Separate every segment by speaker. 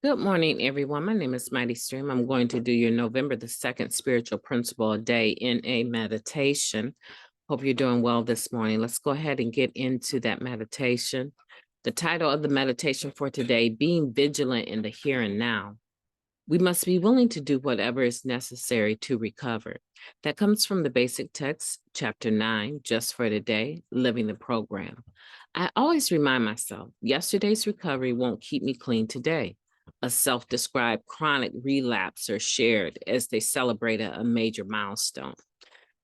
Speaker 1: Good morning, everyone. My name is MightyStream. I'm going to do your November the 2nd spiritual principle a day in a meditation. Hope you're doing well this morning. Let's go ahead and get into that meditation. The title of the meditation for today, Being Vigilant in the Here and Now. We must be willing to do whatever is necessary to recover. That comes from the basic text, chapter 9, just for today, living the program. I always remind myself, yesterday's recovery won't keep me clean today. A self-described chronic relapser shared as they celebrated a major milestone.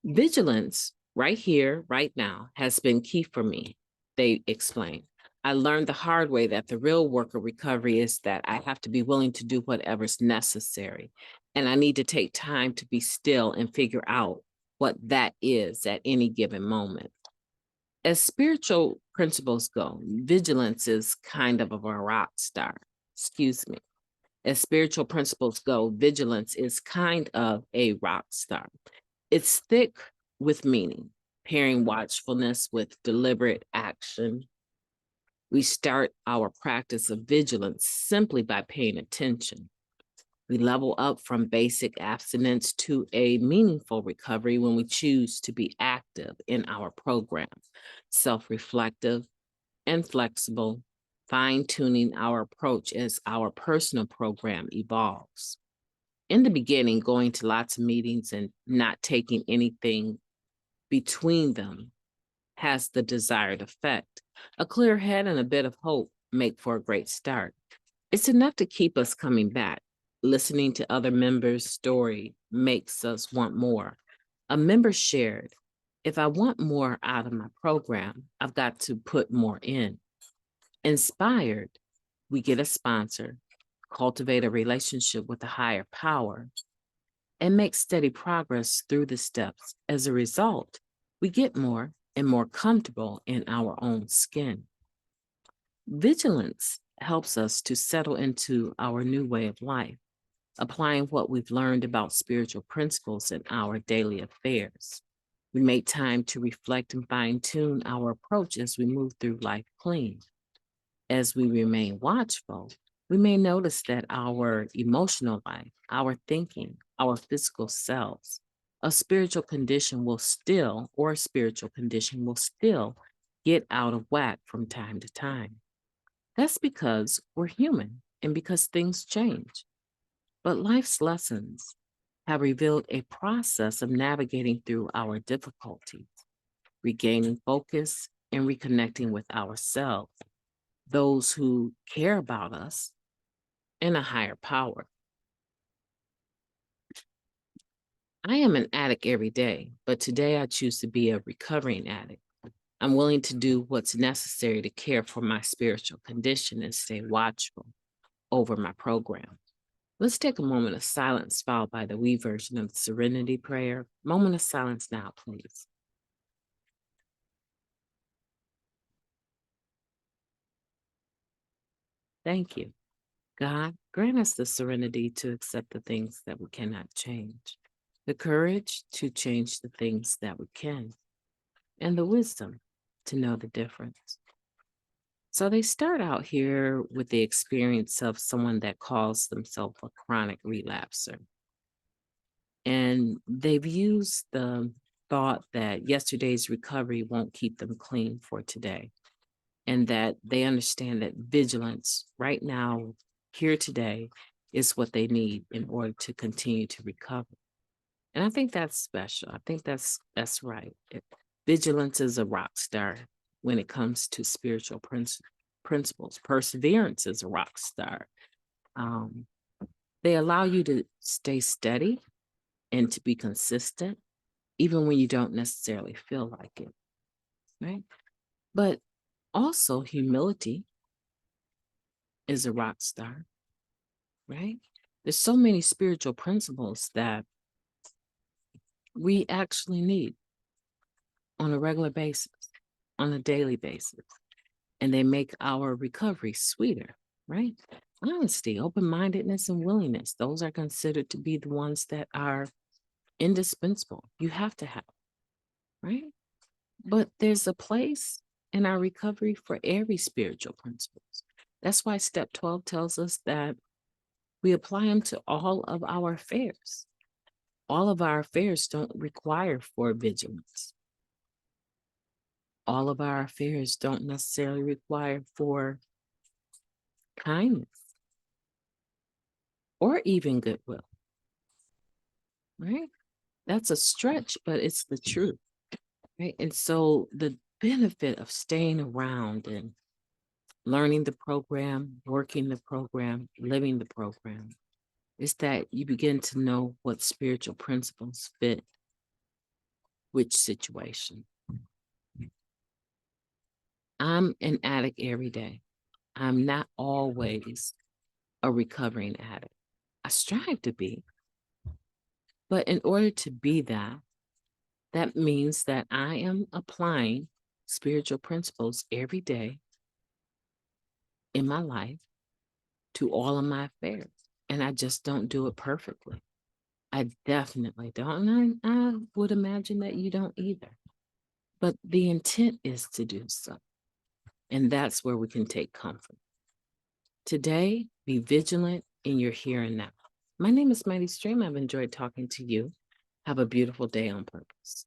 Speaker 1: Vigilance, right here, right now, has been key for me, they explained. I learned the hard way that the real work of recovery is that I have to be willing to do whatever's necessary. And I need to take time to be still and figure out what that is at any given moment. As spiritual principles go, vigilance is kind of a rock star. Excuse me. As spiritual principles go, vigilance is kind of a rock star. It's thick with meaning, pairing watchfulness with deliberate action. We start our practice of vigilance simply by paying attention. We level up from basic abstinence to a meaningful recovery when we choose to be active in our program, self-reflective and flexible, fine-tuning our approach as our personal program evolves. In the beginning, going to lots of meetings and not taking anything between them has the desired effect. A clear head and a bit of hope make for a great start. It's enough to keep us coming back. Listening to other members' story makes us want more. A member shared, if I want more out of my program, I've got to put more in. Inspired, we get a sponsor, cultivate a relationship with a higher power, and make steady progress through the steps. As a result, we get more and more comfortable in our own skin. Vigilance helps us to settle into our new way of life, applying what we've learned about spiritual principles in our daily affairs. We make time to reflect and fine-tune our approach as we move through life clean. As we remain watchful, we may notice that our emotional life, our thinking, our physical selves, a spiritual condition will still get out of whack from time to time. That's because we're human and because things change. But life's lessons have revealed a process of navigating through our difficulties, regaining focus and reconnecting with ourselves, those who care about us, and a higher power. I am an addict every day, but today I choose to be a recovering addict. I'm willing to do what's necessary to care for my spiritual condition and stay watchful over my program. Let's take a moment of silence followed by the we version of the Serenity Prayer. Moment of silence now, please. Thank you. God, grant us the serenity to accept the things that we cannot change, the courage to change the things that we can, and the wisdom to know the difference. So they start out here with the experience of someone that calls themselves a chronic relapser. And they've used the thought that yesterday's recovery won't keep them clean for today, and that they understand that vigilance right now, here today, is what they need in order to continue to recover. And I think that's special. I think that's right. Vigilance is a rock star when it comes to spiritual principles. Perseverance is a rock star. They allow you to stay steady and to be consistent, even when you don't necessarily feel like it, right? But also humility is a rock star, right? There's so many spiritual principles that we actually need on a regular basis, on a daily basis, and they make our recovery sweeter, right? Honesty, open-mindedness, and willingness, those are considered to be the ones that are indispensable. You have to have, right? But there's a place in our recovery for every spiritual principles. That's why step 12 tells us that we apply them to all of our affairs. All of our affairs don't require for vigilance. All of our affairs don't necessarily require for kindness or even goodwill, right? That's a stretch, but it's the truth, right? And so the benefit of staying around and learning the program, working the program, living the program is that you begin to know what spiritual principles fit which situation. I'm an addict every day. I'm not always a recovering addict. I strive to be. But in order to be that, that means that I am applying spiritual principles every day in my life to all of my affairs. And I just don't do it perfectly. I definitely don't. And I would imagine that you don't either. But the intent is to do so. And that's where we can take comfort. Today, be vigilant in your here and now. My name is MightyStream. I've enjoyed talking to you. Have a beautiful day on purpose.